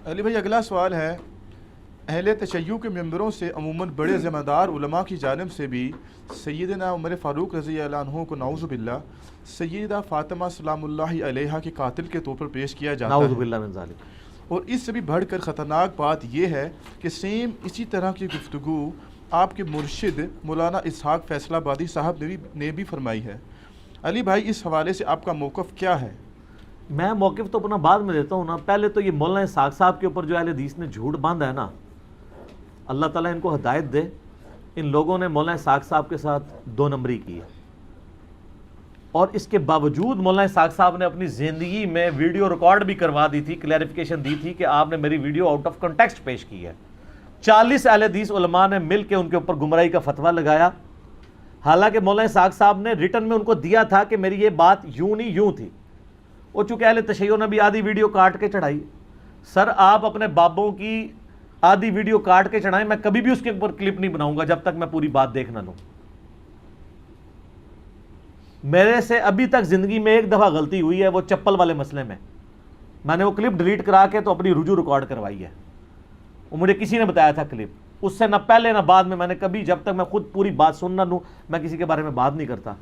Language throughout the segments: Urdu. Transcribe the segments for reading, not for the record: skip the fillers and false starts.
علی بھائی اگلا سوال ہے، اہل تشیع کے ممبروں سے عموماً بڑے ذمہ دار علماء کی جانب سے بھی سیدنا عمر فاروق رضی اللہ عنہ کو نعوذ باللہ سیدہ فاطمہ سلام اللہ علیہا کے قاتل کے طور پر پیش کیا جاتا نعوذ ہے، باللہ من ذالک۔ اور اس سے بھی بڑھ کر خطرناک بات یہ ہے کہ سیم اسی طرح کی گفتگو آپ کے مرشد مولانا اسحاق فیصل آبادی صاحب نے بھی فرمائی ہے۔ علی بھائی اس حوالے سے آپ کا موقف کیا ہے؟ میں موقف تو اپنا بعد میں دیتا ہوں نا، پہلے تو یہ مولانا اسحاق صاحب کے اوپر جو اہل حدیث نے جھوٹ باندھا ہے نا، اللہ تعالیٰ ان کو ہدایت دے، ان لوگوں نے مولانا اسحاق صاحب کے ساتھ 2 نمبری کی ہے، اور اس کے باوجود مولانا اسحاق صاحب نے اپنی زندگی میں ویڈیو ریکارڈ بھی کروا دی تھی، کلیریفیکیشن دی تھی کہ آپ نے میری ویڈیو آؤٹ آف کنٹیکسٹ پیش کی ہے۔ 40 اہل حدیث علماء نے مل کے ان کے اوپر گمراہی کا فتویٰ لگایا، حالانکہ مولانا اسحاق صاحب نے ریٹن میں ان کو دیا تھا کہ میری یہ بات یوں نہیں یوں تھی، وہ چونکہ اہل تشیع نے بھی آدھی ویڈیو کاٹ کے چڑھائی۔ سر آپ اپنے بابوں کی آدھی ویڈیو کاٹ کے چڑھائیں، میں کبھی بھی اس کے اوپر کلپ نہیں بناؤں گا جب تک میں پوری بات دیکھ نہ لوں۔ میرے سے ابھی تک زندگی میں ایک دفعہ غلطی ہوئی ہے، وہ چپل والے مسئلے میں نے وہ کلپ ڈیلیٹ کرا کے تو اپنی رجوع ریکارڈ کروائی ہے، وہ مجھے کسی نے بتایا تھا کلپ، اس سے نہ پہلے نہ بعد میں نے کبھی، جب تک میں خود پوری بات سن نہ لوں میں کسی کے بارے میں بات نہیں کرتا۔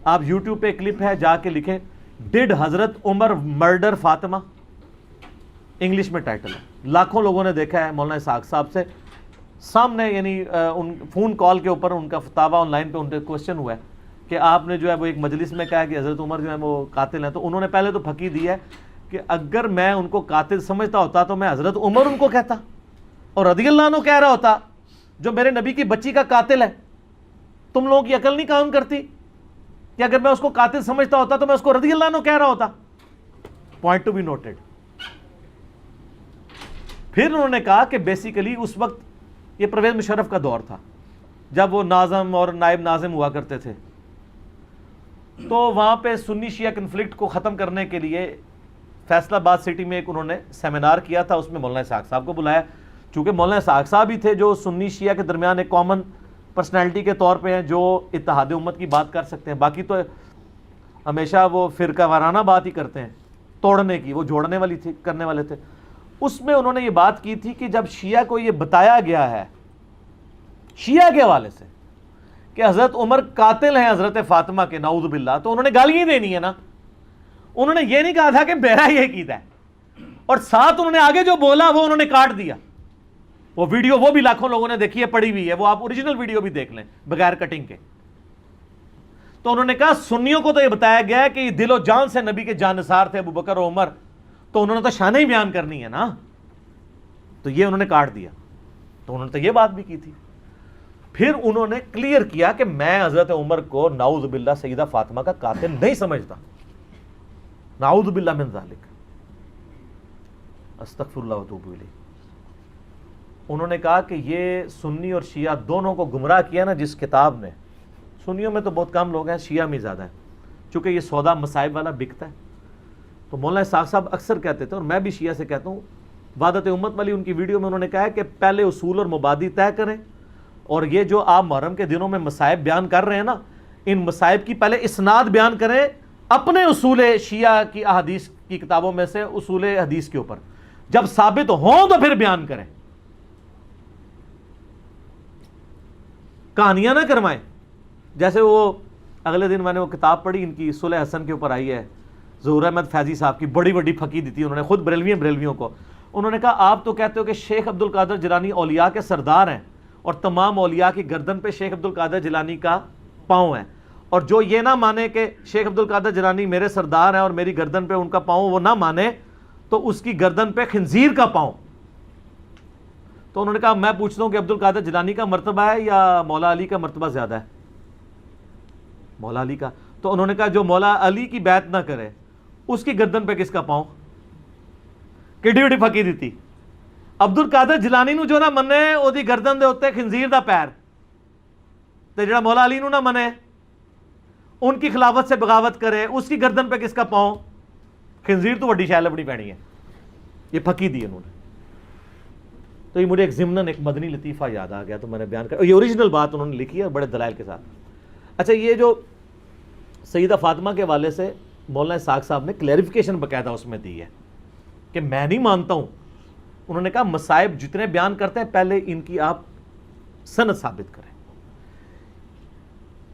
آپ یوٹیوب پہ کلپ ہے، جا کے لکھیں ڈڈ حضرت عمر مرڈر فاطمہ، انگلش میں ٹائٹل ہے، لاکھوں لوگوں نے دیکھا ہے۔ مولانا اسحاق صاحب سے سامنے یعنی فون کال کے اوپر ان کا فتاویٰ آن لائن پہ ان سے کوشچن ہوا ہے کہ آپ نے جو ہے وہ ایک مجلس میں کہا کہ حضرت عمر جو ہے وہ قاتل ہیں، تو انہوں نے پہلے تو پھکی دی ہے کہ اگر میں ان کو قاتل سمجھتا ہوتا تو میں حضرت عمر ان کو کہتا اور رضی اللہ عنہ کہہ رہا ہوتا، جو میرے نبی کی بچی کا قاتل ہے۔ تم لوگوں کی عقل نہیں کام کرتی کہ اگر میں اس کو قاتل سمجھتا ہوتا تو میں اس کو رضی اللہ عنہ کہہ رہا ہوتا؟ Point to be noted. پھر انہوں نے کہا کہ بیسیکلی اس وقت یہ پرویز مشرف کا دور تھا جب وہ ناظم اور نائب ناظم ہوا کرتے تھے، تو وہاں پہ سنی شیعہ کنفلکٹ کو ختم کرنے کے لیے فیصل آباد سٹی میں ایک انہوں نے سیمینار کیا تھا، اس میں مولانا اسحاق صاحب کو بلایا، چونکہ مولانا اسحاق صاحب ہی تھے جو سنی شیعہ کے درمیان ایک کامن پرسنالٹی کے طور پہ ہیں جو اتحاد امت کی بات کر سکتے ہیں، باقی تو ہمیشہ وہ فرقہ وارانہ بات ہی کرتے ہیں، توڑنے کی، وہ جوڑنے والی تھی، کرنے والے تھے۔ اس میں انہوں نے یہ بات کی تھی کہ جب شیعہ کو یہ بتایا گیا ہے شیعہ کے حوالے سے کہ حضرت عمر قاتل ہیں حضرت فاطمہ کے، نعوذ باللہ، تو انہوں نے گالیاں دینی ہے نا، انہوں نے یہ نہیں کہا تھا کہ میرا یہ عقیدہ ہے، اور ساتھ انہوں نے آگے جو بولا وہ انہوں نے کاٹ دیا۔ وہ ویڈیو وہ بھی لاکھوں لوگوں نے دیکھی ہے، پڑی ہوئی ہے، وہ آپ اوریجنل ویڈیو بھی دیکھ لیں بغیر کٹنگ کے۔ تو انہوں نے کہا سنیوں کو تو یہ بتایا گیا ہے کہ یہ دل و جان سے نبی کے جانثار تھے ابو بکر و عمر، تو انہوں نے تو شانیں ہی بیان کرنی ہے نا، تو یہ انہوں نے کاٹ دیا۔ تو انہوں نے تو یہ بات بھی کی تھی۔ پھر انہوں نے کلیئر کیا کہ میں حضرت عمر کو نعوذ باللہ سیدہ فاطمہ کا قاتل نہیں سمجھتا، نعوذ باللہ من ذالک، استغفر اللہ واتوب الیہ۔ انہوں نے کہا کہ یہ سنی اور شیعہ دونوں کو گمراہ کیا نا جس کتاب نے، سنیوں میں تو بہت کم لوگ ہیں، شیعہ میں زیادہ ہیں، چونکہ یہ سودا مصائب والا بکتا ہے۔ تو مولانا اسحاق صاحب اکثر کہتے تھے، اور میں بھی شیعہ سے کہتا ہوں، وحدت امت والی ان کی ویڈیو میں انہوں نے کہا ہے کہ پہلے اصول اور مبادی طے کریں، اور یہ جو آپ محرم کے دنوں میں مصائب بیان کر رہے ہیں نا، ان مصائب کی پہلے اسناد بیان کریں اپنے اصول شیعہ کی احادیث کی کتابوں میں سے، اصول حدیث کے اوپر، جب ثابت ہوں تو پھر بیان کریں، کہانیاں نہ کروائیں۔ جیسے وہ اگلے دن میں نے وہ کتاب پڑھی ان کی صلح حسن کے اوپر آئی ہے، ظہور احمد فیضی صاحب کی، بڑی بڑی پھکی دی تھی انہوں نے، خود بریلویوں کو۔ انہوں نے کہا آپ تو کہتے ہو کہ شیخ عبد القادر جیلانی اولیاء کے سردار ہیں، اور تمام اولیاء کی گردن پہ شیخ عبد القادر جیلانی کا پاؤں ہے، اور جو یہ نہ مانے کہ شیخ عبد القادر جیلانی میرے سردار ہیں اور میری گردن پہ ان کا پاؤں وہ نہ مانے، تو اس کی گردن پہ خنزیر کا پاؤں۔ تو انہوں نے کہا میں پوچھتا ہوں کہ عبد القادر جیلانی کا مرتبہ ہے یا مولا علی کا مرتبہ زیادہ ہے؟ مولا علی کا۔ تو انہوں نے کہا جو مولا علی کی بیعت نہ کرے اس کی گردن پہ کس کا پاؤں؟ کڈی وڈی پھکی دیتی۔ عبد القادر جیلانی نو جو نہ منے او دی گردن دے اوتے خنزیر دا پیر، تے جڑا مولا علی نو نہ منے ان کی خلافت سے بغاوت کرے اس کی گردن پہ کس کا پاؤں؟ خنزیر تو وڈی شے لبنی پینی ہے۔ یہ پھکی دی انہوں نے۔ تو یہ مجھے ایک ضمناً ایک مدنی لطیفہ یاد آ گیا تو میں نے بیان کر، یہ اوریجنل بات انہوں نے لکھی ہے بڑے دلائل کے ساتھ۔ اچھا، یہ جو سیدہ فاطمہ کے حوالے سے مولانا اسحاق صاحب نے کلیریفیکیشن باقاعدہ اس میں دی ہے کہ میں نہیں مانتا ہوں انہوں نے کہا مصائب جتنے بیان کرتے ہیں پہلے ان کی آپ سند ثابت کریں.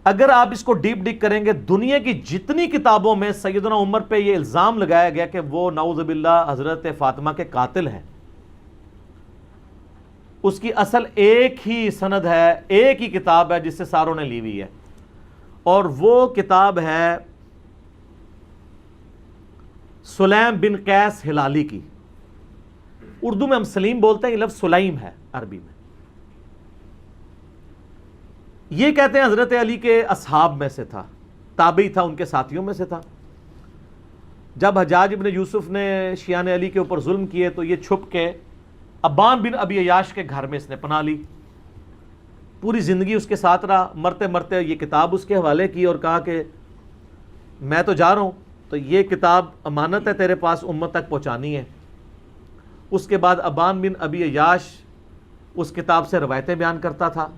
اگر آپ اس کو ڈیپ ڈگ کریں گے دنیا کی جتنی کتابوں میں سیدنا عمر پہ یہ الزام لگایا گیا کہ وہ نعوذ باللہ حضرت فاطمہ کے قاتل ہیں، اس کی اصل ایک ہی سند ہے، ایک ہی کتاب ہے جس سے ساروں نے لی ہوئی ہے، اور وہ کتاب ہے سلیم بن قیس ہلالی کی. اردو میں ہم سلیم بولتے ہیں، یہ لفظ سلیم ہے عربی میں. یہ کہتے ہیں حضرت علی کے اصحاب میں سے تھا، تابعی تھا، ان کے ساتھیوں میں سے تھا. جب حجاج ابن یوسف نے شیعان علی کے اوپر ظلم کیے تو یہ چھپ کے ابان بن ابی عیاش کے گھر میں اس نے پناہ لی، پوری زندگی اس کے ساتھ رہا. مرتے مرتے یہ کتاب اس کے حوالے کی اور کہا کہ میں تو جا رہا ہوں، تو یہ کتاب امانت ہے تیرے پاس، امت تک پہنچانی ہے. اس کے بعد ابان بن ابی عیاش اس کتاب سے روایتیں بیان کرتا تھا.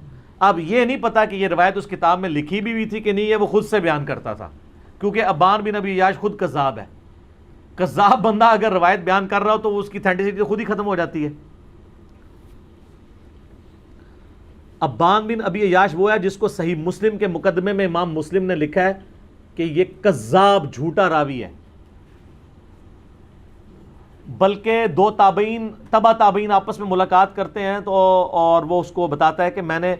اب یہ نہیں پتا کہ یہ روایت اس کتاب میں لکھی بھی ہوئی تھی کہ نہیں، یہ وہ خود سے بیان کرتا تھا، کیونکہ ابان بن ابی عیاش خود کذاب ہے. کذاب بندہ اگر روایت بیان کر رہا ہو تو اس کی اتھینٹسٹی خود ہی ختم ہو جاتی ہے. ابان بن ابی عیاش وہ ہے جس کو صحیح مسلم کے مقدمے میں امام مسلم نے لکھا ہے کہ یہ کذاب جھوٹا راوی ہے. بلکہ دو تابعین تبع تابعین آپس میں ملاقات کرتے ہیں تو اور وہ اس کو بتاتا ہے کہ میں نے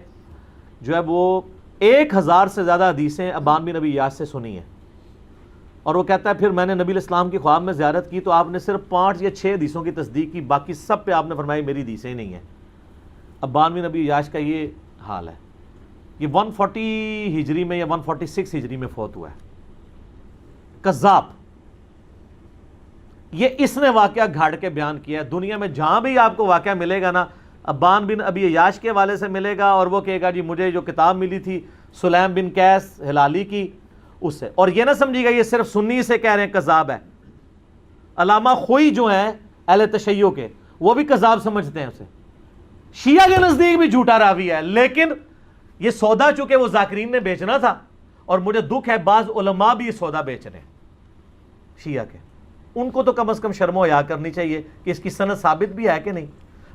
جو ہے وہ 1000 سے زیادہ حدیثیں ابان بن ابی عیاش سے سنی ہیں. اور وہ کہتا ہے پھر میں نے نبی الاسلام کی خواب میں زیارت کی تو آپ نے صرف 5 یا 6 حدیثوں کی تصدیق کی، باقی سب پہ آپ نے فرمایا میری حدیثیں ہی نہیں ہیں. ابان بن ابی عیاش کا یہ حال ہے. یہ 140 ہجری میں یا 146 ہجری میں فوت ہوا ہے. کذاب. یہ اس نے واقعہ گھاڑ کے بیان کیا ہے. دنیا میں جہاں بھی آپ کو واقعہ ملے گا نا، ابان بن ابی عیاش کے حوالے سے ملے گا، اور وہ کہے گا جی مجھے جو کتاب ملی تھی سلیم بن قیس ہلالی کی اس سے. اور یہ نہ سمجھیے گا یہ صرف سنی سے کہہ رہے ہیں کذاب ہے. علامہ خوئی جو ہیں اہل تشیع کے، وہ بھی کذاب سمجھتے ہیں اسے. شیعہ کے نزدیک بھی جھوٹا راوی ہے، لیکن یہ سودا چونکہ وہ ذاکرین نے بیچنا تھا، اور مجھے دکھ ہے بعض علماء بھی یہ سودا بیچ رہے ہیں شیعہ کے. ان کو تو کم از کم شرم و حیا کرنی چاہیے کہ اس کی سند ثابت بھی ہے کہ نہیں.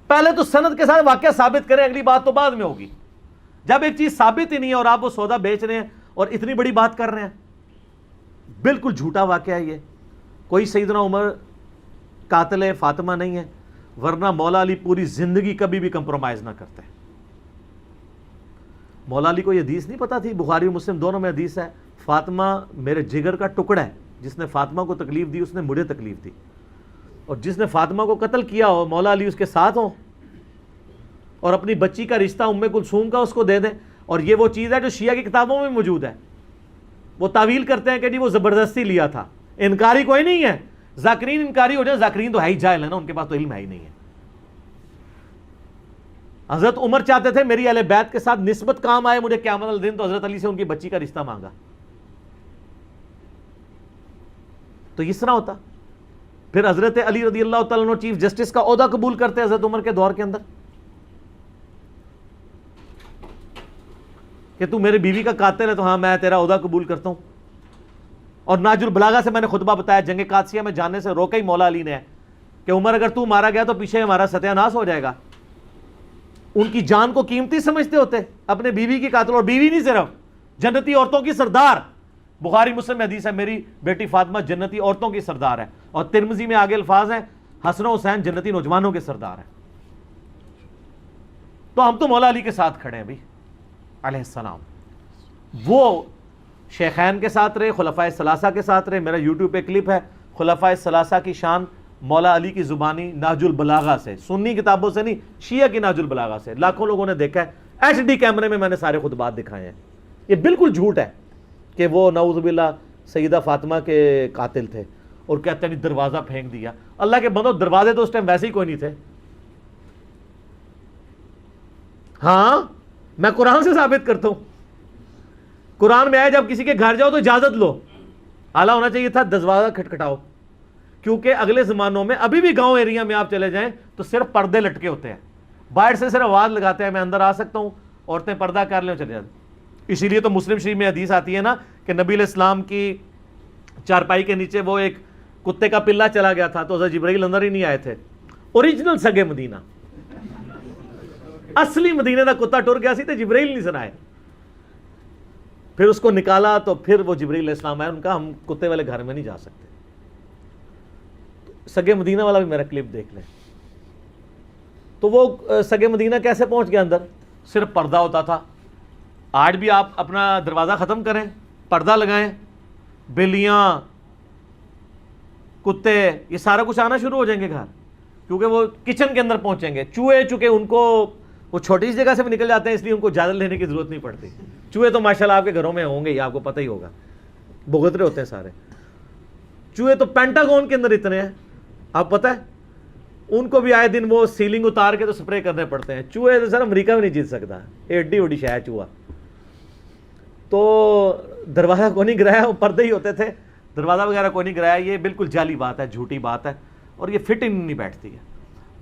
پہلے تو سند کے ساتھ واقعہ ثابت کریں، اگلی بات تو بعد میں ہوگی. جب ایک چیز ثابت ہی نہیں ہے اور آپ وہ سودا بیچ رہے ہیں اور اتنی بڑی بات کر رہے ہیں، بالکل جھوٹا واقعہ ہے یہ. کوئی سیدنا عمر قاتل فاطمہ نہیں ہے، ورنہ مولا علی پوری زندگی کبھی بھی کمپرومائز نہ کرتے. مولا علی کو یہ حدیث نہیں پتا تھی، بخاری و مسلم دونوں میں حدیث ہے، فاطمہ میرے جگر کا ٹکڑا ہے، جس نے فاطمہ کو تکلیف دی اس نے مجھے تکلیف دی، اور جس نے فاطمہ کو قتل کیا ہو مولا علی اس کے ساتھ ہوں، اور اپنی بچی کا رشتہ ام کلثوم کا اس کو دے دیں. اور یہ وہ چیز ہے جو شیعہ کی کتابوں میں موجود ہے. وہ تعویل کرتے ہیں کہ جی وہ زبردستی لیا تھا. انکاری کوئی نہیں ہے، ذاکرین انکاری ہو جائے، ذاکرین تو ہے ہی جاہل ہے نا، ان کے پاس تو علم ہے ہی نہیں ہے. حضرت عمر چاہتے تھے میری اہل بیت کے ساتھ نسبت کام آئے مجھے قیامت والے دن، تو حضرت علی سے ان کی بچی کا رشتہ مانگا. تو اس طرح ہوتا. پھر حضرت علی رضی اللہ تعالیٰ عنہ چیف جسٹس کا عہدہ قبول کرتے حضرت عمر کے دور کے اندر کہ تو میرے بیوی کا قاتل ہے تو ہاں میں تیرا عہدہ قبول کرتا ہوں. اور ناج البلاغہ سے میں نے خطبہ بتایا، جنگ قادسیہ میں جانے سے روکا ہی مولا علی نے کہ عمر اگر تو مارا گیا تو پیچھے ہمارا ستیہ ناس ہو جائے گا. ان کی جان کو قیمتی سمجھتے ہوتے، اپنے بیوی کی قاتل، اور بیوی نہیں صرف جنتی عورتوں کی سردار. بخاری مسلم میں حدیث ہے میری بیٹی فاطمہ جنتی عورتوں کی سردار ہے، اور ترمذی میں آگے الفاظ ہیں حسن و حسین جنتی نوجوانوں کے سردار ہیں. تو ہم تو مولا علی کے ساتھ کھڑے ہیں بھائی علیہ السلام. وہ شیخین کے ساتھ رہے، خلفائے ثلاثہ کے ساتھ رہے. میرا یوٹیوب پہ کلپ ہے خلفائے ثلاثہ کی شان مولا علی کی زبانی نہج البلاغہ سے، سنی کتابوں سے نہیں، شیعہ کی نہج البلاغہ سے. لاکھوں لوگوں نے دیکھا ہے، HD کیمرے میں نے سارے خطبات دکھائے ہیں. یہ بالکل جھوٹ ہے کہ وہ نعوذ باللہ سیدہ فاطمہ کے قاتل تھے، اور کہتے ہیں دروازہ پھینک دیا. اللہ کے بندو دروازے تو اس ٹائم ویسے ہی کوئی نہیں تھے. ہاں میں قرآن سے ثابت کرتا ہوں. قرآن میں آیا جب کسی کے گھر جاؤ تو اجازت لو. اعلیٰ ہونا چاہیے تھا دروازہ کھٹکھٹاؤ، کیونکہ اگلے زمانوں میں ابھی بھی گاؤں ایریا میں آپ چلے جائیں تو صرف پردے لٹکے ہوتے ہیں، باہر سے صرف آواز لگاتے ہیں میں اندر آ سکتا ہوں، عورتیں پردہ کر لیں چلے جاتے. اسی لیے تو مسلم شریف میں حدیث آتی ہے نا کہ نبی علیہ السلام کی چارپائی کے نیچے وہ ایک کتے کا پلہ چلا گیا تھا تو حضرت جبرائیل اندر ہی نہیں آئے تھے. اوریجنل سگے مدینہ، اصلی مدینے دا کتا ٹر گیا سی تے جبرائیل نہیں سنائے. پھر اس کو نکالا تو پھر وہ جبرائیل علیہ السلام آئے، ان کا ہم کتے والے گھر میں نہیں جا سکتے. سگے مدینہ والا بھی میرا کلپ دیکھ لیں. تو وہ سگے مدینہ کیسے پہنچ گیا اندر؟ صرف پردہ ہوتا تھا. آج بھی آپ اپنا دروازہ ختم کریں، پردہ لگائیں، بلیاں، کتے، یہ سارا کچھ آنا شروع ہو جائیں گے گھر، کیونکہ وہ کچن کے اندر پہنچیں گے. چوہے چونکہ ان کو وہ چھوٹی سی جگہ سے بھی نکل جاتے ہیں، اس لیے ان کو اجازت لینے کی ضرورت نہیں پڑتی. چوہے تو ماشاءاللہ آپ کے گھروں میں ہوں گے ہی، آپ کو پتہ ہی ہوگا، بھگترے ہوتے ہیں سارے. چوہے تو پینٹاگون کے اندر اتنے ہیں، آپ پتہ ہے ان کو بھی آئے دن وہ سیلنگ اتار کے تو سپرے کرنے پڑتے ہیں. چوہے تو سر امریکہ میں نہیں جیت سکتا، ایڈی وڈی شے ہے چوہا. تو دروازہ کو نہیں گرایا، وہ پردے ہی ہوتے تھے، دروازہ وغیرہ کو نہیں گرایا. یہ بالکل جعلی بات ہے، جھوٹی بات ہے، اور یہ فٹ ان نہیں بیٹھتی ہے.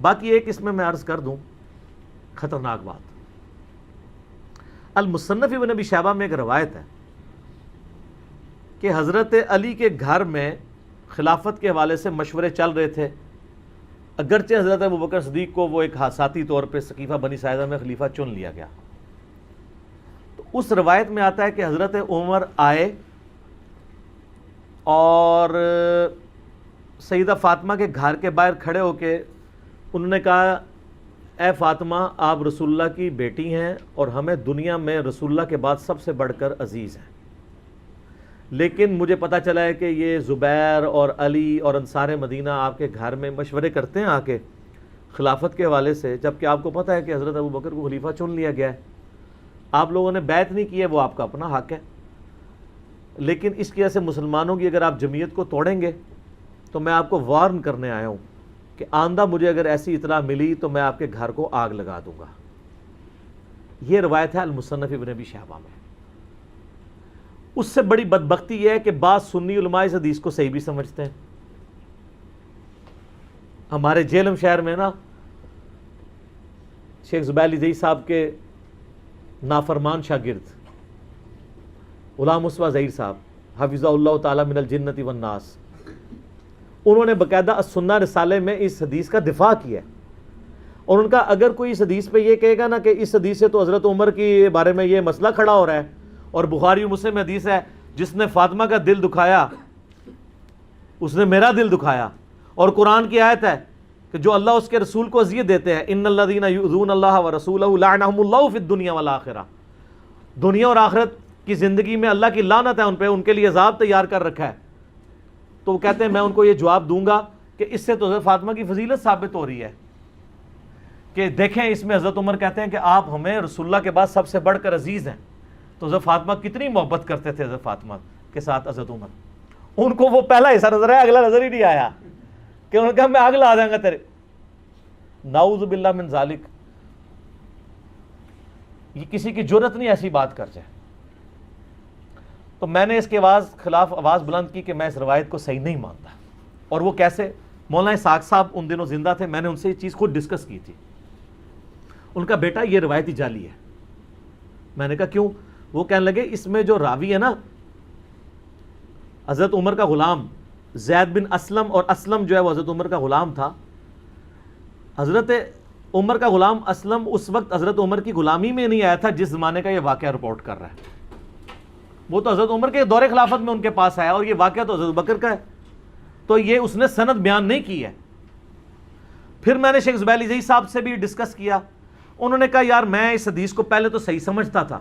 باقی ایک اس میں عرض کر دوں خطرناک بات. المصنف ابن ابی شیبہ میں ایک روایت ہے کہ حضرت علی کے گھر میں خلافت کے حوالے سے مشورے چل رہے تھے، اگرچہ حضرت ابوبکر صدیق کو وہ ایک حادثاتی طور پہ سقیفہ بنی ساعدہ میں خلیفہ چن لیا گیا. تو اس روایت میں آتا ہے کہ حضرت عمر آئے اور سیدہ فاطمہ کے گھر کے باہر کھڑے ہو کے انہوں نے کہا، اے فاطمہ آپ رسول اللہ کی بیٹی ہیں اور ہمیں دنیا میں رسول اللہ کے بعد سب سے بڑھ کر عزیز ہیں، لیکن مجھے پتہ چلا ہے کہ یہ زبیر اور علی اور انصار مدینہ آپ کے گھر میں مشورے کرتے ہیں آ کے خلافت کے حوالے سے، جبکہ آپ کو پتہ ہے کہ حضرت ابوبکر کو خلیفہ چن لیا گیا ہے. آپ لوگوں نے بیعت نہیں کی ہے، وہ آپ کا اپنا حق ہے، لیکن اس کی وجہ سے مسلمانوں کی اگر آپ جمعیت کو توڑیں گے تو میں آپ کو وارن کرنے آیا ہوں کہ آئندہ مجھے اگر ایسی اطلاع ملی تو میں آپ کے گھر کو آگ لگا دوں گا. یہ روایت ہے المصنف ابن ابی شیبہ میں. اس سے بڑی بدبختی یہ ہے کہ بعض سنی علماء اس حدیث کو صحیح بھی سمجھتے ہیں. ہمارے جہلم شہر میں نا شیخ زبیر علی زئی صاحب کے نافرمان شاگرد غلام مصطفیٰ ظہیر صاحب حفظہ اللہ تعالی من الجنت والناس، انہوں نے باقاعدہ السنہ رسالے میں اس حدیث کا دفاع کیا ہے. اور ان کا اگر کوئی اس حدیث پہ یہ کہے گا نا کہ اس حدیث سے تو حضرت عمر کے بارے میں یہ مسئلہ کھڑا ہو رہا ہے، اور بخاری و مسلم حدیث ہے جس نے فاطمہ کا دل دکھایا اس نے میرا دل دکھایا، اور قرآن کی آیت ہے کہ جو اللہ اس کے رسول کو اذیت دیتے ہیں ان الذین یؤذون اللہ ورسولہ لعنہم اللہ فی الدنیا والآخرہ، دنیا اور آخرت کی زندگی میں اللہ کی لعنت ہے ان پہ، ان کے لیے عذاب تیار کر رکھا ہے. تو وہ کہتے ہیں میں ان کو یہ جواب دوں گا کہ اس سے تو حضرت فاطمہ کی فضیلت ثابت ہو رہی ہے کہ دیکھیں اس میں حضرت عمر کہتے ہیں کہ آپ ہمیں رسول اللہ کے بعد سب سے بڑھ کر عزیز ہیں. تو حضرت فاطمہ کتنی محبت کرتے تھے حضرت فاطمہ کے ساتھ حضرت عمر. ان کو وہ پہلا حصہ نظر آیا، اگلا نظر ہی نہیں آیا کہ انہوں نے کہا میں آگ لا دیں گا تیرے. نعوذ باللہ من ذالک، یہ کسی کی جرت نہیں ایسی بات کر جائے. تو میں نے اس کے خلاف آواز بلند کی کہ میں اس روایت کو صحیح نہیں مانتا. اور وہ کیسے؟ مولانا اسحاق صاحب ان دنوں زندہ تھے، میں نے ان سے یہ چیز خود ڈسکس کی تھی. ان کا بیٹا یہ روایت ہی جعلی ہے. میں نے کہا کیوں؟ وہ کہنے لگے اس میں جو راوی ہے نا حضرت عمر کا غلام زید بن اسلم، اور اسلم جو ہے وہ حضرت عمر کا غلام تھا. حضرت عمر کا غلام اسلم اس وقت حضرت عمر کی غلامی میں نہیں آیا تھا جس زمانے کا یہ واقعہ رپورٹ کر رہا ہے. وہ تو حضرت عمر کے دور خلافت میں ان کے پاس آیا، اور یہ واقعہ تو حضرت بکر کا ہے. تو یہ اس نے سند بیان نہیں کی ہے. پھر میں نے شیخ زبیر علی زئی صاحب سے بھی ڈسکس کیا. انہوں نے کہا یار میں اس حدیث کو پہلے تو صحیح سمجھتا تھا،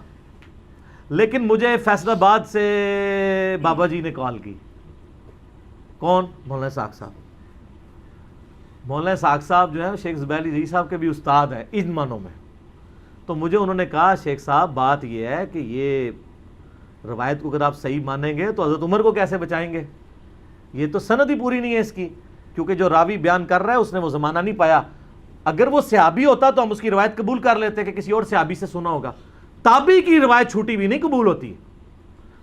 لیکن مجھے فیصل آباد سے بابا جی نے کال کی. کون؟ مولانا اسحاق صاحب. مولانا اسحاق صاحب جو ہے شیخ زبیر علی زئی صاحب کے بھی استاد ہیں ان معنوں میں. تو مجھے انہوں نے کہا شیخ صاحب بات یہ ہے کہ یہ روایت کو اگر آپ صحیح مانیں گے تو حضرت عمر کو کیسے بچائیں گے؟ یہ تو سند ہی پوری نہیں ہے اس کی، کیونکہ جو راوی بیان کر رہا ہے اس نے وہ زمانہ نہیں پایا. اگر وہ صحابی ہوتا تو ہم اس کی روایت قبول کر لیتے کہ کسی اور صحابی سے سنا ہوگا. تابعی کی روایت چھوٹی بھی نہیں قبول ہوتی.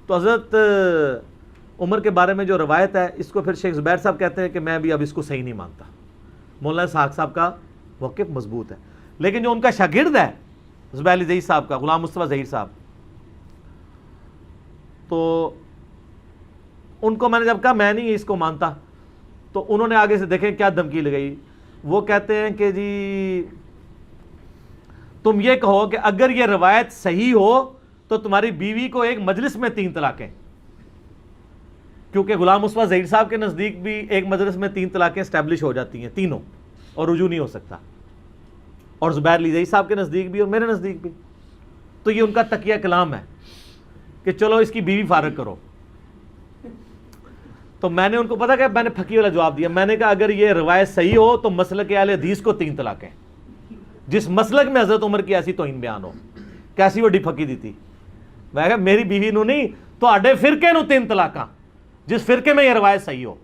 تو حضرت عمر کے بارے میں جو روایت ہے اس کو پھر شیخ زبیر صاحب کہتے ہیں کہ میں بھی اب اس کو صحیح نہیں مانتا. مولانا اسحاق صاحب کا موقف مضبوط ہے، لیکن جو ان کا شاگرد ہے زبیر علی زئی صاحب کا غلام مصطفیٰ ظہیر صاحب، تو ان کو میں نے جب کہا میں نہیں اس کو مانتا، تو انہوں نے آگے سے دیکھیں کیا دھمکی لگائی. وہ کہتے ہیں کہ جی تم یہ کہو کہ اگر یہ روایت صحیح ہو تو تمہاری بیوی کو ایک مجلس میں 3 طلاقیں، کیونکہ غلام مصطفیٰ ظہیر صاحب کے نزدیک بھی ایک مجلس میں 3 طلاقیں اسٹیبلش ہو جاتی ہیں تینوں، اور رجوع نہیں ہو سکتا، اور زبیر لیزئی صاحب کے نزدیک بھی اور میرے نزدیک بھی. تو یہ ان کا تقیہ کلام ہے کہ چلو اس کی بیوی فارغ کرو. تو میں نے ان کو پتا کہ میں نے پھکی والا جواب دیا، میں نے کہا اگر یہ روایت صحیح ہو تو مسلک اہل حدیث کو 3 طلاقیں، جس مسلک میں حضرت عمر کی ایسی توہین بیان ہو، کیسی وڈی پھکی دی تھی. میں کہا میری بیوی نو نہیں تو آڈے فرقے نو 3 طلاقاں، جس فرقے میں یہ روایت صحیح ہو.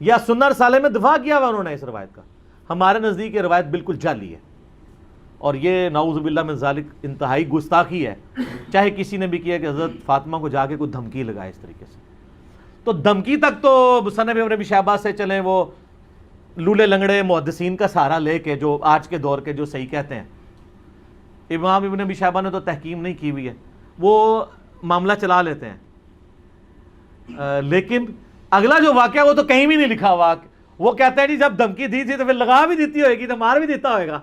یا سنہ رسالے میں دفاع کیا ہوا انہوں نے اس روایت کا. ہمارے نزدیک یہ روایت بالکل جعلی ہے، اور یہ نعوذ باللہ من ذالک انتہائی گستاخی ہے، چاہے کسی نے بھی کیا کہ حضرت فاطمہ کو جا کے کوئی دھمکی لگائے اس طریقے سے. تو دھمکی تک تو مصنف ابن ابی شیبہ سے چلیں، وہ لولے لنگڑے محدثین کا سہارا لے کے جو آج کے دور کے جو صحیح کہتے ہیں. امام ابن ابی شیبہ نے تو تحقیم نہیں کی ہوئی ہے، وہ معاملہ چلا لیتے ہیں، لیکن اگلا جو واقعہ وہ تو کہیں بھی نہیں لکھا ہوا. وہ کہتے ہیں جی جب دھمکی دی تھی تو پھر لگا بھی دیتی ہوئے گی تو مار بھی دیتا ہوئے گا.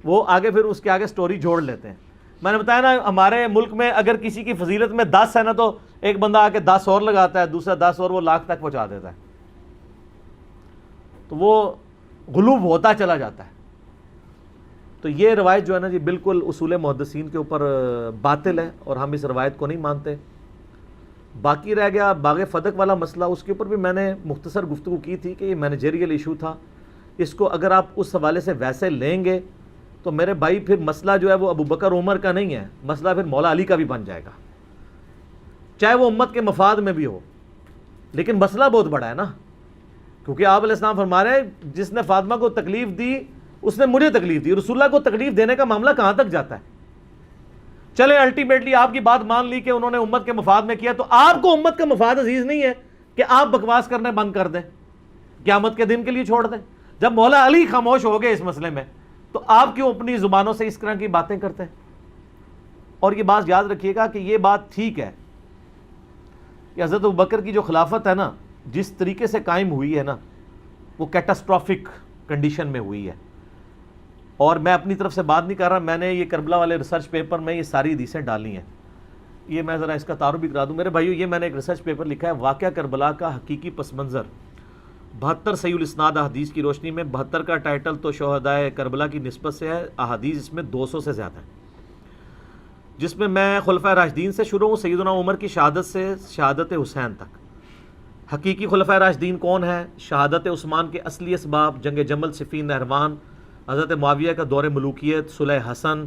وہ آگے پھر اس کے آگے سٹوری جوڑ لیتے ہیں. میں نے بتایا نا ہمارے ملک میں اگر کسی کی فضیلت میں 10 ہے نا تو ایک بندہ آ کے 10 اور لگاتا ہے، دوسرا 10 اور، وہ لاکھ تک پہنچا دیتا ہے. تو وہ غلوب ہوتا چلا جاتا ہے. تو یہ روایت جو ہے نا جی بالکل اصول محدثین کے اوپر باطل ہے، اور ہم اس روایت کو نہیں مانتے. باقی رہ گیا باغ فدق والا مسئلہ، اس کے اوپر بھی میں نے مختصر گفتگو کی تھی کہ یہ مینیجریل ایشو تھا. اس کو اگر آپ اس حوالے سے ویسے لیں گے تو میرے بھائی پھر مسئلہ جو ہے وہ ابو بکر عمر کا نہیں ہے، مسئلہ پھر مولا علی کا بھی بن جائے گا، چاہے وہ امت کے مفاد میں بھی ہو. لیکن مسئلہ بہت بڑا ہے نا، کیونکہ آپ علیہ السلام فرما رہے ہیں جس نے فاطمہ کو تکلیف دی اس نے مجھے تکلیف دی. رسول اللہ کو تکلیف دینے کا معاملہ کہاں تک جاتا ہے؟ چلے الٹیمیٹلی آپ کی بات مان لی کہ انہوں نے امت کے مفاد میں کیا، تو آپ کو امت کا مفاد عزیز نہیں ہے کہ آپ بکواس کرنے بند کر دیں، قیامت کے دن کے لیے چھوڑ دیں. جب مولا علی خاموش ہو گئے اس مسئلے میں تو آپ کیوں اپنی زبانوں سے اس طرح کی باتیں کرتے ہیں؟ اور یہ بات یاد رکھیے گا کہ یہ بات ٹھیک ہے کہ حضرت ابوبکر کی جو خلافت ہے نا جس طریقے سے قائم ہوئی ہے نا وہ کیٹاسٹرافک کنڈیشن میں ہوئی ہے. اور میں اپنی طرف سے بات نہیں کر رہا، میں نے یہ کربلا والے ریسرچ پیپر میں یہ ساری حدیثیں ڈالی ہیں. یہ میں ذرا اس کا تعارف بھی کرا دوں میرے بھائیو. یہ میں نے ایک ریسرچ پیپر لکھا ہے، واقعہ کربلا کا حقیقی پس منظر 72 صحیح الاسناد احادیث کی روشنی میں. 72 کا ٹائٹل تو شہدائے کربلا کی نسبت سے ہے، احادیث اس میں 200 سے زیادہ ہیں، جس میں میں خلفائے راشدین سے شروع ہوں، سیدنا عمر کی شہادت سے شہادت حسین تک. حقیقی خلفائے راشدین کون ہیں؟ شہادت عثمان کے اصلی اسباب، جنگ جمل، صفین، نہروان، حضرت معاویہ کا دور ملوکیت، صلح حسن،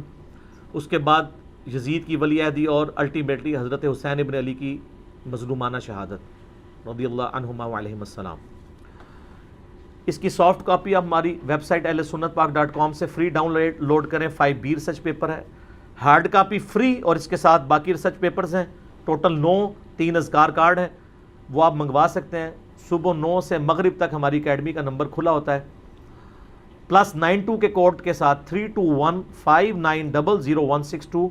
اس کے بعد یزید کی ولی عہدی، اور الٹیمیٹلی حضرت حسین ابن علی کی مظلومانہ شہادت رضی اللہ عنہما وعلیہم السلام. اس کی سافٹ کاپی آپ ہماری ویب سائٹ ahlsunnatpak.com سے فری ڈاؤن لوڈ کریں. 5B ریسرچ پیپر ہے، ہارڈ کاپی فری، اور اس کے ساتھ باقی ریسرچ پیپرز ہیں ٹوٹل 9. 3 اذکار کارڈ ہیں، وہ آپ منگوا سکتے ہیں. صبح 9 سے مغرب تک ہماری اکیڈمی کا نمبر کھلا ہوتا ہے، +92 کے کوڈ کے ساتھ 3215900162،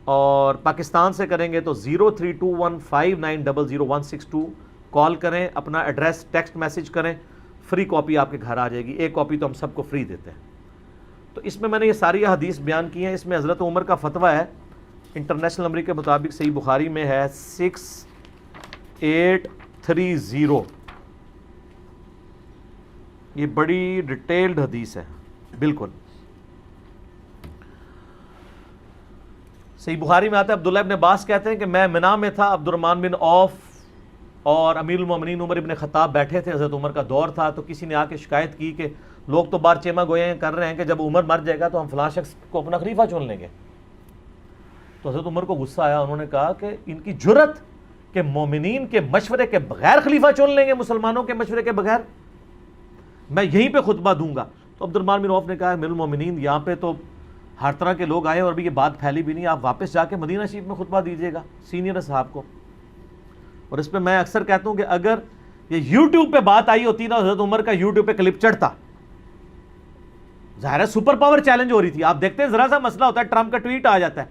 اور پاکستان سے کریں گے تو 032159000162. کال کریں، اپنا ایڈریس ٹیکسٹ میسج کریں، فری کاپی آپ کے گھر آ جائے گی. ایک کاپی تو ہم سب کو فری دیتے ہیں. تو اس میں نے یہ ساری حدیث بیان کی ہیں. اس میں حضرت عمر کا فتویٰ ہے، انٹرنیشنل نمبر کے مطابق صحیح بخاری میں ہے 6830. یہ بڑی ڈیٹیلڈ حدیث ہے بالکل. صحیح بخاری میں آتا ہے، عبداللہ ابن عباس کہتے ہیں کہ میں منا میں تھا، عبد الرحمن بن عوف اور امیر المومنین عمر ابن خطاب بیٹھے تھے، حضرت عمر کا دور تھا. تو کسی نے آ کے شکایت کی کہ لوگ تو بار چیما گوئے کر رہے ہیں کہ جب عمر مر جائے گا تو ہم فلاں شخص کو اپنا خلیفہ چن لیں گے. تو حضرت عمر کو غصہ آیا، انہوں نے کہا کہ ان کی جرت کہ مومنین کے مشورے کے بغیر خلیفہ چن لیں گے، مسلمانوں کے مشورے کے بغیر، میں یہیں پہ خطبہ دوں گا. تو عبد الرحمن بن عوف نے کہا امیر المومنین یہاں پہ تو ہر طرح کے لوگ آئے اور ابھی یہ بات پھیلی بھی نہیں، آپ واپس جا کے مدینہ شریف میں خطبہ دیجیے گا سینئر صاحب کو. اور اس پہ میں اکثر کہتا ہوں کہ اگر یہ یوٹیوب پہ بات آئی ہوتی نا، حضرت عمر کا یوٹیوب پہ کلپ چڑھتا، ظاہر ہے سپر پاور چیلنج ہو رہی تھی. آپ دیکھتے ہیں ذرا سا مسئلہ ہوتا ہے، ٹرمپ کا ٹویٹ آ جاتا ہے،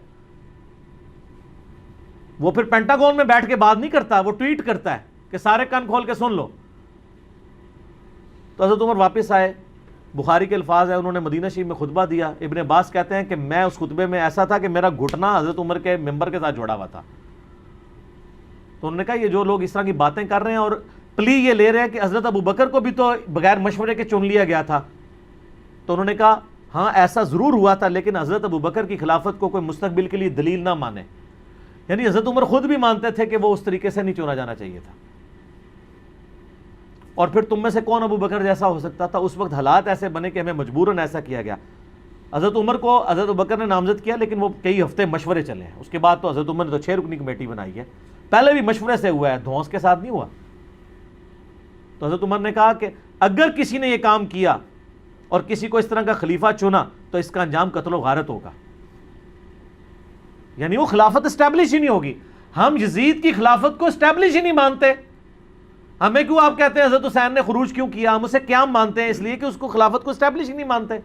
وہ پھر پینٹاگون میں بیٹھ کے بات نہیں کرتا، وہ ٹویٹ کرتا ہے کہ سارے کان کھول کے سن لو. تو حضرت عمر واپس آئے، بخاری کے الفاظ ہیں، انہوں نے مدینہ شریف میں خطبہ دیا. ابن عباس کہتے ہیں کہ میں اس خطبے میں ایسا تھا کہ میرا گھٹنا حضرت عمر کے ممبر کے ساتھ جڑا ہوا تھا. تو انہوں نے کہا یہ جو لوگ اس طرح کی باتیں کر رہے ہیں اور پلی یہ لے رہے ہیں کہ حضرت ابو بکر کو بھی تو بغیر مشورے کے چن لیا گیا تھا. تو انہوں نے کہا ہاں ایسا ضرور ہوا تھا، لیکن حضرت ابو بکر کی خلافت کو کوئی مستقبل کے لیے دلیل نہ مانے. یعنی حضرت عمر خود بھی مانتے تھے کہ وہ اس طریقے سے نہیں چنا جانا چاہیے تھا. اور پھر تم میں سے کون ابو بکر جیسا ہو سکتا تھا؟ اس وقت حالات ایسے بنے کہ ہمیں مجبوراً ایسا کیا گیا. حضرت عمر کو حضرت ابو بکر نے نامزد کیا، لیکن وہ کئی ہفتے مشورے چلے ہیں. اس کے بعد تو حضرت عمر نے تو 6 رکنی کمیٹی بنائی ہے. پہلے بھی مشورے سے ہوا ہے، دھونس کے ساتھ نہیں ہوا. تو حضرت عمر نے کہا کہ اگر کسی نے یہ کام کیا اور کسی کو اس طرح کا خلیفہ چنا تو اس کا انجام قتل و غارت ہوگا. یعنی وہ خلافت اسٹیبلش ہی نہیں ہوگی. ہم یزید کی خلافت کو اسٹیبلش ہی نہیں مانتے. ہمیں کیوں آپ کہتے ہیں حضرت حسین نے خروج کیوں کیا؟ ہم اسے قیام مانتے ہیں، اس لیے کہ اس کو خلافت کو اسٹیبلش ہی نہیں مانتے.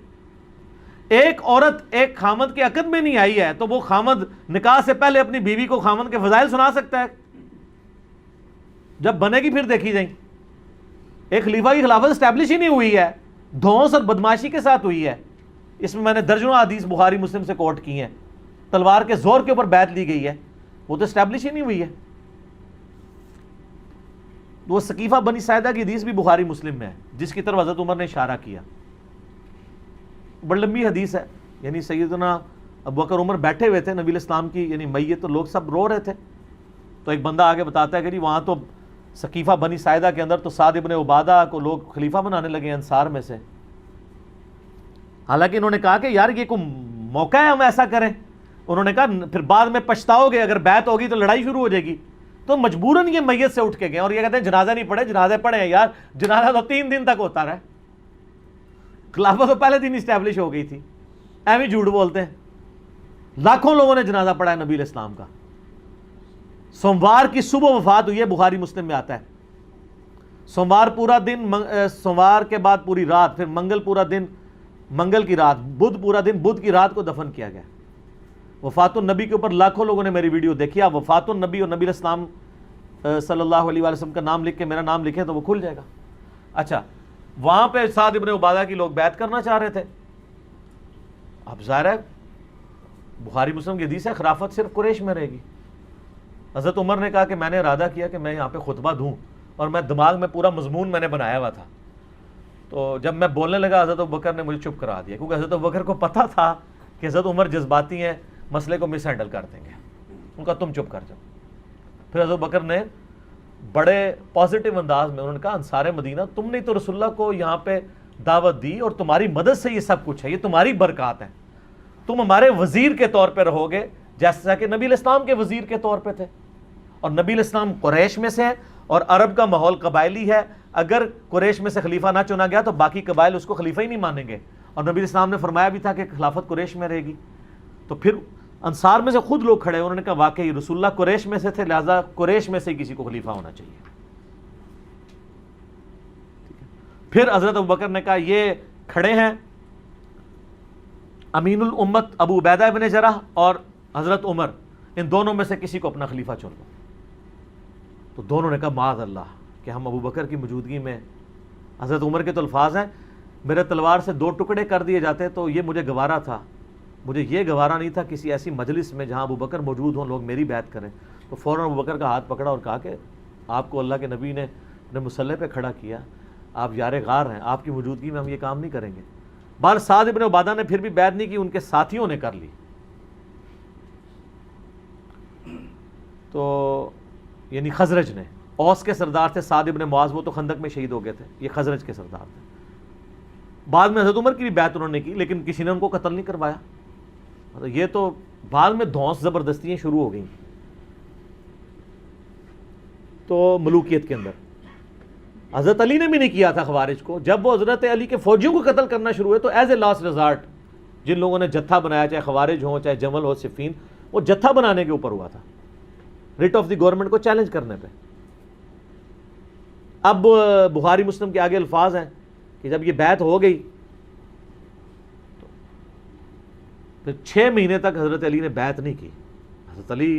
ایک عورت ایک خامد کے عقد میں نہیں آئی ہے تو وہ خامد نکاح سے پہلے اپنی بیوی کو خامد کے فضائل سنا سکتا ہے؟ جب بنے گی پھر دیکھی جائیں. ایک خلیفہ کی خلافت اسٹیبلش ہی نہیں ہوئی ہے، دھونس اور بدماشی کے ساتھ ہوئی ہے. اس میں نے درجنوں حدیث بخاری مسلم سے کوٹ کی ہیں. تلوار کے زور کے اوپر بیعت لی گئی ہے، وہ تو اسٹیبلش ہی نہیں ہوئی ہے. وہ سقیفہ بنی ساعدہ کی حدیث بھی بخاری مسلم میں ہے، جس کی طرف حضرت عمر نے اشارہ کیا. بڑی لمبی حدیث ہے. یعنی سیدنا ابو بکر عمر بیٹھے ہوئے تھے، نبی الاسلام کی یعنی میت، تو لوگ سب رو رہے تھے. تو ایک بندہ آگے بتاتا ہے کہ جی وہاں تو سقیفہ بنی ساعدہ کے اندر تو سعد ابن عبادہ کو لوگ خلیفہ بنانے لگے انصار میں سے. حالانکہ انہوں نے کہا کہ یار یہ کوئی موقع ہے ہم ایسا کریں. انہوں نے کہا پھر بعد میں پچھتاؤ گے، اگر بیعت ہوگی تو لڑائی شروع ہو جائے گی. تو مجبوراً یہ میت سے اٹھ کے گئے اور یہ کہتے ہیں جنازہ نہیں پڑھے. جنازے پڑھے ہیں یار، جنازہ تو 3 دن تک ہوتا رہا. خلافت تو پہلے دن اسٹیبلش ہو گئی تھی. ایویں جھوٹ بولتے ہیں. لاکھوں لوگوں نے جنازہ پڑھا ہے نبی علیہ السلام کا. سوموار کی صبح وفات ہوئی ہے، بخاری مسلم میں آتا ہے. سوموار پورا دن، سوموار کے بعد پوری رات، پھر منگل پورا دن، منگل کی رات، بدھ پورا دن، بدھ کی رات کو دفن کیا گیا. وفات النبی کے اوپر لاکھوں لوگوں نے میری ویڈیو دیکھی. آپ وفات النبی اور نبی علیہ السلام صلی اللہ علیہ وسلم کا نام لکھ کے میرا نام لکھیں تو وہ کھل جائے گا. اچھا، وہاں پہ سعد ابن عبادہ کی لوگ بیعت کرنا چاہ رہے تھے. اب ظاہر ہے بخاری مسلم کی حدیث ہے خلافت صرف قریش میں رہے گی. حضرت عمر نے کہا کہ میں نے ارادہ کیا کہ میں یہاں پہ خطبہ دوں، اور میں دماغ میں پورا مضمون میں نے بنایا ہوا تھا. تو جب میں بولنے لگا حضرت ابوبکر نے مجھے چپ کرا دیا، کیونکہ حضرت ابوبکر کو پتہ تھا کہ حضرت عمر جذباتی ہیں، مسئلے کو مس ہینڈل کر دیں گے. ان کا تم چپ کر جاؤ. پھر حضرت ابوبکر نے بڑے پازیٹیو انداز میں انہوں نے کہا انصار مدینہ، تم نے تو رسول اللہ کو یہاں پہ دعوت دی اور تمہاری مدد سے یہ سب کچھ ہے، یہ تمہاری برکات ہیں. تم ہمارے وزیر کے طور پہ رہو گے جیسا کہ نبی علیہ السلام کے وزیر کے طور پہ تھے. اور نبی علیہ السلام قریش میں سے ہیں اور عرب کا ماحول قبائلی ہے. اگر قریش میں سے خلیفہ نہ چنا گیا تو باقی قبائل اس کو خلیفہ ہی نہیں مانیں گے. اور نبی علیہ السلام نے فرمایا بھی تھا کہ خلافت قریش میں رہے گی. تو پھر انصار میں سے خود لوگ کھڑے، انہوں نے کہا واقعی رسول اللہ قریش میں سے تھے، لہذا قریش میں سے کسی کو خلیفہ ہونا چاہیے. پھر حضرت ابوبکر نے کہا یہ کھڑے ہیں امین الامت ابو عبیدہ ابن جرح اور حضرت عمر، ان دونوں میں سے کسی کو اپنا خلیفہ چن لو. تو دونوں نے کہا معاذ اللہ کہ ہم ابو بکر کی موجودگی میں. حضرت عمر کے تو الفاظ ہیں میرے تلوار سے 2 ٹکڑے کر دیے جاتے تو یہ مجھے گوارا تھا، مجھے یہ گوارا نہیں تھا کسی ایسی مجلس میں جہاں ابو بکر موجود ہوں، لوگ میری بیعت کریں. تو فوراً ابو بکر کا ہاتھ پکڑا اور کہا کہ آپ کو اللہ کے نبی نے اپنے مسلح پہ کھڑا کیا، آپ یار غار ہیں، آپ کی موجودگی میں ہم یہ کام نہیں کریں گے. بہر سعد ابن عبادہ نے پھر بھی بیعت نہیں کی، ان کے ساتھیوں نے کر لی. تو یعنی خزرج نے، اوس کے سردار تھے سعد ابن معاذ، وہ تو خندق میں شہید ہو گئے تھے، یہ خزرج کے سردار تھے. بعد میں حضرت عمر کی بھی بیعت انہوں نے کی، لیکن کسی نے ان کو قتل نہیں کروایا. یہ تو بعد میں دھونس زبردستیاں شروع ہو گئیں. تو ملوکیت کے اندر حضرت علی نے بھی نہیں کیا تھا خوارج کو. جب وہ حضرت علی کے فوجیوں کو قتل کرنا شروع ہوئے تو ایز اے لاسٹ ریزارٹ جن لوگوں نے جتھا بنایا، چاہے خوارج ہوں چاہے جمل ہو صفین، وہ جتھا بنانے کے اوپر ہوا تھا ریٹ آف دی گورنمنٹ کو چیلنج کرنے پہ. اب بخاری مسلم کے آگے الفاظ ہیں کہ جب یہ بیعت ہو گئی تو پھر 6 مہینے تک حضرت علی نے بیعت نہیں کی. حضرت علی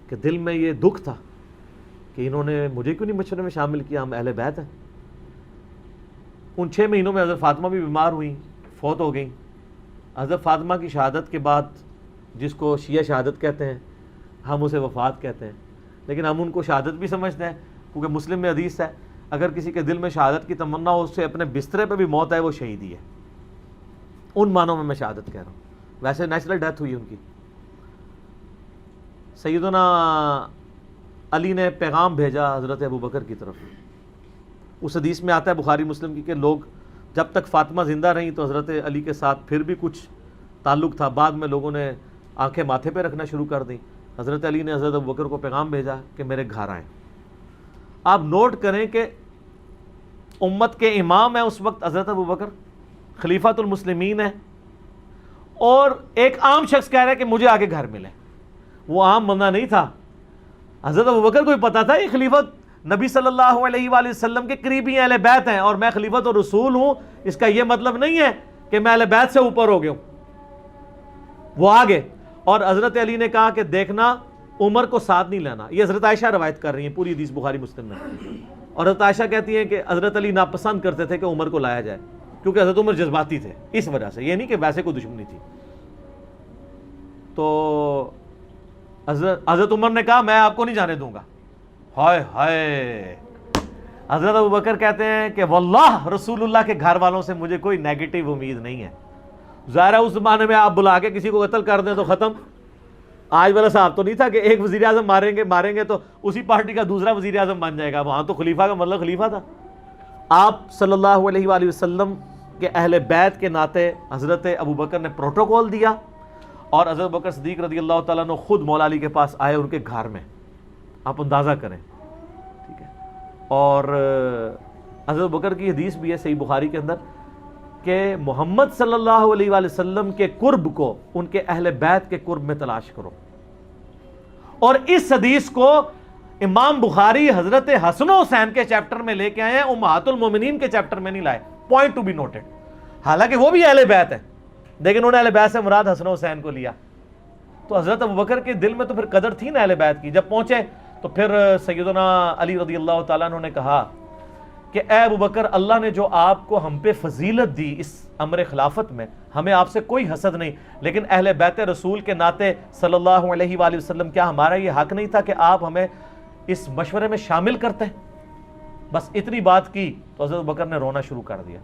کے دل میں یہ دکھ تھا کہ انہوں نے مجھے کیوں نہیں مشورے میں شامل کیا، ہم اہل بیعت ہیں. ان 6 مہینوں میں حضرت فاطمہ بھی بیمار ہوئیں، فوت ہو گئیں۔ حضرت فاطمہ کی شہادت کے بعد، جس کو شیعہ شہادت کہتے ہیں، ہم اسے وفات کہتے ہیں، لیکن ہم ان کو شہادت بھی سمجھتے ہیں، کیونکہ مسلم میں حدیث ہے اگر کسی کے دل میں شہادت کی تمنا ہو، اس سے اپنے بسترے پہ بھی موت آئے، وہ شہید ہی ہے۔ ان معنوں میں شہادت کہہ رہا ہوں، ویسے نیچرل ڈیتھ ہوئی ان کی۔ سیدنا علی نے پیغام بھیجا حضرت ابوبکر کی طرف۔ اس حدیث میں آتا ہے بخاری مسلم کی کہ لوگ جب تک فاطمہ زندہ رہیں تو حضرت علی کے ساتھ پھر بھی کچھ تعلق تھا، بعد میں لوگوں نے آنکھیں ماتھے پہ رکھنا شروع کر دیں۔ حضرت علی نے حضرت ابوبکر کو پیغام بھیجا کہ میرے گھر آئیں۔ آپ نوٹ کریں کہ امت کے امام ہیں اس وقت حضرت ابوبکر، خلیفۃ المسلمین ہیں، اور ایک عام شخص کہہ رہا ہے کہ مجھے آگے گھر ملے۔ وہ عام بندہ نہیں تھا، حضرت ابوبکر کو بھی پتا تھا یہ خلیفت نبی صلی اللہ علیہ وآلہ وسلم کے قریبی اہل بیت ہیں، اور میں خلیفت اور رسول ہوں، اس کا یہ مطلب نہیں ہے کہ میں اہل بیت سے اوپر ہو گیا ہوں۔ وہ آگے، اور حضرت علی نے کہا کہ دیکھنا عمر کو ساتھ نہیں لینا۔ یہ حضرت عائشہ روایت کر رہی ہیں، پوری حدیث بخاری مسلم میں، اور حضرت عائشہ کہتی ہیں کہ حضرت علی ناپسند کرتے تھے کہ عمر کو لایا جائے، کیونکہ حضرت عمر جذباتی تھے، اس وجہ سے، یہ نہیں کہ ویسے کوئی دشمنی تھی۔ تو حضرت عمر نے کہا میں آپ کو نہیں جانے دوں گا۔ ہائے ہائے، حضرت ابوبکر کہتے ہیں کہ واللہ رسول اللہ کے گھر والوں سے مجھے کوئی نیگیٹو امید نہیں ہے۔ ظاہر ہے اس زمانے میں آپ بلا کے کسی کو قتل کر دیں تو ختم۔ آج والا صاحب تو نہیں تھا کہ ایک وزیر اعظم ماریں گے تو اسی پارٹی کا دوسرا وزیر اعظم بن جائے گا، وہاں تو خلیفہ کا مطلب خلیفہ تھا۔ آپ صلی اللہ علیہ وآلہ وسلم کے اہل بیت کے ناطے حضرت ابوبکر نے پروٹوکول دیا، اور حضرت ابوبکر صدیق رضی اللہ تعالیٰ عنہ خود مولا علی کے پاس آئے ان کے گھر میں۔ آپ اندازہ کریں، ٹھیک ہے۔ اور حضرت ابوبکر کی حدیث بھی ہے صحیح بخاری کے اندر کہ محمد صلی اللہ علیہ وآلہ وسلم کے قرب کو ان کے اہل بیت کے قرب میں تلاش کرو۔ اور اس حدیث کو امام بخاری حضرت حسن و حسین کے چیپٹر میں لے کے آئے ہیں، امہات المومنین کے چیپٹر میں نہیں لائے۔ پوائنٹ ٹو بی نوٹڈ، حالانکہ وہ بھی اہل بیت ہیں، لیکن انہوں نے اہل بیت سے مراد حسن و حسین کو لیا۔ تو حضرت ابوبکر کے دل میں تو پھر قدر تھی نا اہل بیت کی۔ جب پہنچے تو پھر سیدنا علی رضی اللہ تعالیٰ عنہ نے کہا کہ اے ابوبکر، اللہ نے جو آپ کو ہم پہ فضیلت دی اس امر خلافت میں، ہمیں آپ سے کوئی حسد نہیں، لیکن اہل بیت رسول کے ناطے صلی اللہ علیہ وآلہ وسلم کیا ہمارا یہ حق نہیں تھا کہ آپ ہمیں اس مشورے میں شامل کرتے ہیں؟ بس اتنی بات کی تو حضرت ابوبکر نے رونا شروع کر دیا۔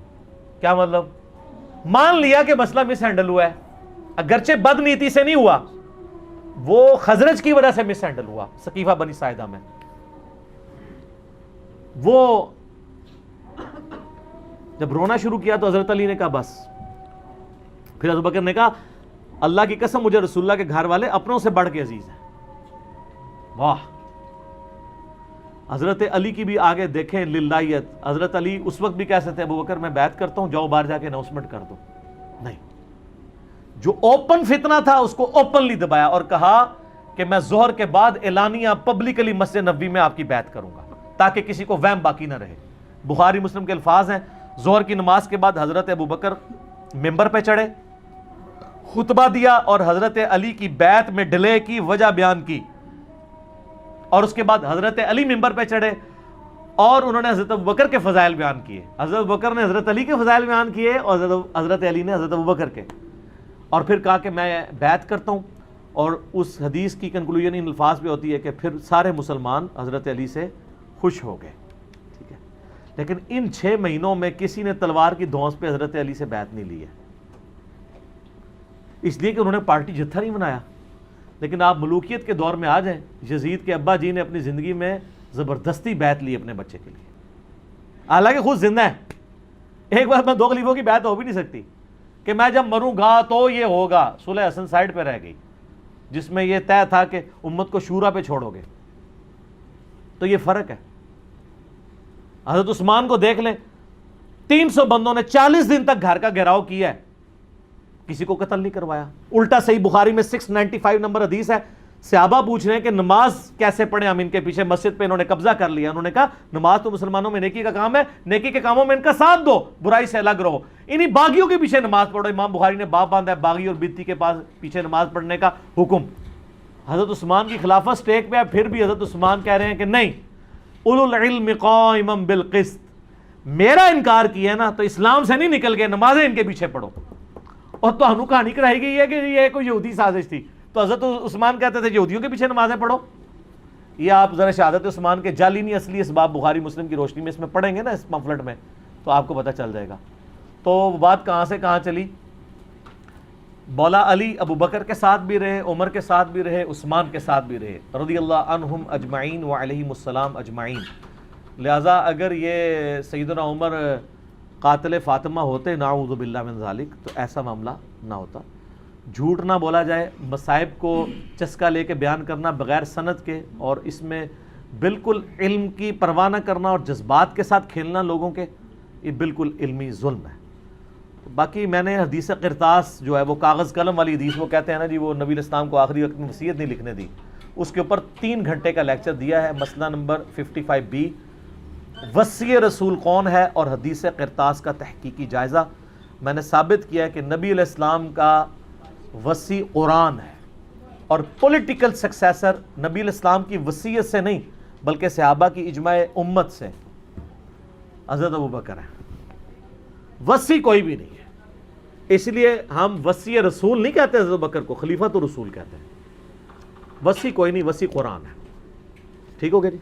کیا مطلب؟ مان لیا کہ مسئلہ مس ہینڈل ہوا ہے، اگرچہ بد نیتی سے نہیں ہوا، وہ خزرج کی وجہ سے مس ہینڈل ہوا سقیفہ بنی ساعدہ میں۔ وہ جب رونا شروع کیا تو حضرت علی نے کہا بس۔ پھر حضرت بکر نے کہا اللہ کی قسم مجھے رسول اللہ کے گھر والے اپنوں سے بڑھ کے عزیز ہیں۔ واہ، حضرت علی کی بھی آگے دیکھیں للہیت۔ حضرت علی اس وقت بھی کہہ سکتے ابو بکر میں بیعت کرتا ہوں، جاؤ باہر جا کے اناؤنسمنٹ کر دو، نہیں، جو اوپن فتنہ تھا اس کو اوپنلی دبایا اور کہا کہ میں ظہر کے بعد اعلانیہ پبلکلی مسجد نبوی میں آپ کی بیعت کروں گا تاکہ کسی کو وہم باقی نہ رہے۔ بخاری مسلم کے الفاظ ہیں، ظہر کی نماز کے بعد حضرت ابو بکر ممبر پہ چڑھے، خطبہ دیا اور حضرت علی کی بیعت میں ڈیلے کی وجہ بیان کی، اور اس کے بعد حضرت علی ممبر پہ چڑھے اور انہوں نے حضرت ابوبکر کے فضائل بیان کیے۔ حضرت ابوبکر نے حضرت علی کے فضائل بیان کیے اور حضرت علی نے حضرت ابوبکر کے، اور پھر کہا کہ میں بیعت کرتا ہوں۔ اور اس حدیث کی کنکلوژن ان الفاظ پہ ہوتی ہے کہ پھر سارے مسلمان حضرت علی سے خوش ہو گئے، ٹھیک ہے۔ لیکن ان 6 مہینوں میں کسی نے تلوار کی دھونس پہ حضرت علی سے بیعت نہیں لی ہے، اس لیے کہ انہوں نے پارٹی جتھا نہیں بنایا۔ لیکن آپ ملوکیت کے دور میں آ جائیں، یزید کے ابا جی نے اپنی زندگی میں زبردستی بیعت لی اپنے بچے کے لیے، حالانکہ خود زندہ ہے۔ ایک بار میں 2 خلیفوں کی بیعت ہو بھی نہیں سکتی کہ میں جب مروں گا تو یہ ہوگا۔ صلح حسن سائڈ پہ رہ گئی جس میں یہ طے تھا کہ امت کو شورا پہ چھوڑو گے، تو یہ فرق ہے۔ حضرت عثمان کو دیکھ لیں، 300 بندوں نے 40 دن تک گھر کا گھیراؤ کیا ہے، کسی کو قتل نہیں کروایا۔ الٹا صحیح بخاری میں 695 نمبر حدیث ہے، صحابہ پوچھ رہے ہیں کہ نماز کیسے پڑھیں ہم ان کے پیچھے، مسجد پہ انہوں نے قبضہ کر لیا۔ انہوں نے کہا نماز تو مسلمانوں میں نیکی کا کام ہے، نیکی کے کاموں میں ان کا ساتھ دو، برائی سے الگ رہو، انہی باغیوں کے پیچھے نماز پڑھو۔ امام بخاری نے باب باندھا ہے باغی اور بدتی کے پاس پیچھے نماز پڑھنے کا حکم۔ حضرت عثمان کی خلافت سٹیک پہ ہے، پھر بھی حضرت عثمان کہہ رہے ہیں کہ نہیں، اولو العلم قائما بالقسط، میرا انکار کیا نا تو اسلام سے نہیں نکل گئے، نمازیں ان کے پیچھے پڑھو، اور تو ہم کہانی کرائی گئی ہے کہ یہ کوئی یہودی سازش تھی، تو حضرت عثمان کہتے تھے یہودیوں کے پیچھے نمازیں پڑھو. یہ آپ ذرا شہادت عثمان کے جعلی نہیں اصلی اسباب بخاری مسلم کی روشنی میں اس میں پڑھیں گے نا اس پمفلٹ میں، تو آپ کو پتہ چل جائے گا. تو بات کہاں سے کہاں چلی، مولا علی ابو بکر کے ساتھ بھی رہے، عمر کے ساتھ بھی رہے، عثمان کے ساتھ بھی رہے رضی اللہ عنہم اجمعین وعلیہم السلام اجمعین. لہٰذا اگر یہ سیدنا عمر قاتل فاطمہ ہوتے نعوذ باللہ من ذالک تو ایسا معاملہ نہ ہوتا. جھوٹ نہ بولا جائے، مصائب کو چسکا لے کے بیان کرنا بغیر سند کے، اور اس میں بالکل علم کی پرواہ نہ کرنا اور جذبات کے ساتھ کھیلنا لوگوں کے، یہ بالکل علمی ظلم ہے. باقی میں نے حدیث قرطاس جو ہے وہ کاغذ قلم والی حدیث، وہ کہتے ہیں نا جی وہ نبی الاسلام کو آخری وقت میں وصیت نہیں لکھنے دی، اس کے اوپر 3 گھنٹے کا لیکچر دیا ہے. مسئلہ نمبر 55B، وصی رسول کون ہے اور حدیث قرطاس کا تحقیقی جائزہ. میں نے ثابت کیا ہے کہ نبی علیہ السلام کا وصی قرآن ہے، اور پولیٹیکل سکسیسر نبی علیہ السلام کی وصیت سے نہیں بلکہ صحابہ کی اجماع امت سے حضرت ابو بکر ہے. وصی کوئی بھی نہیں ہے، اس لیے ہم وصی رسول نہیں کہتے حضرت ابو بکر کو، خلیفۃ الرسول کہتے ہیں. وصی کوئی نہیں، وصی قرآن ہے. ٹھیک ہو گیا جی.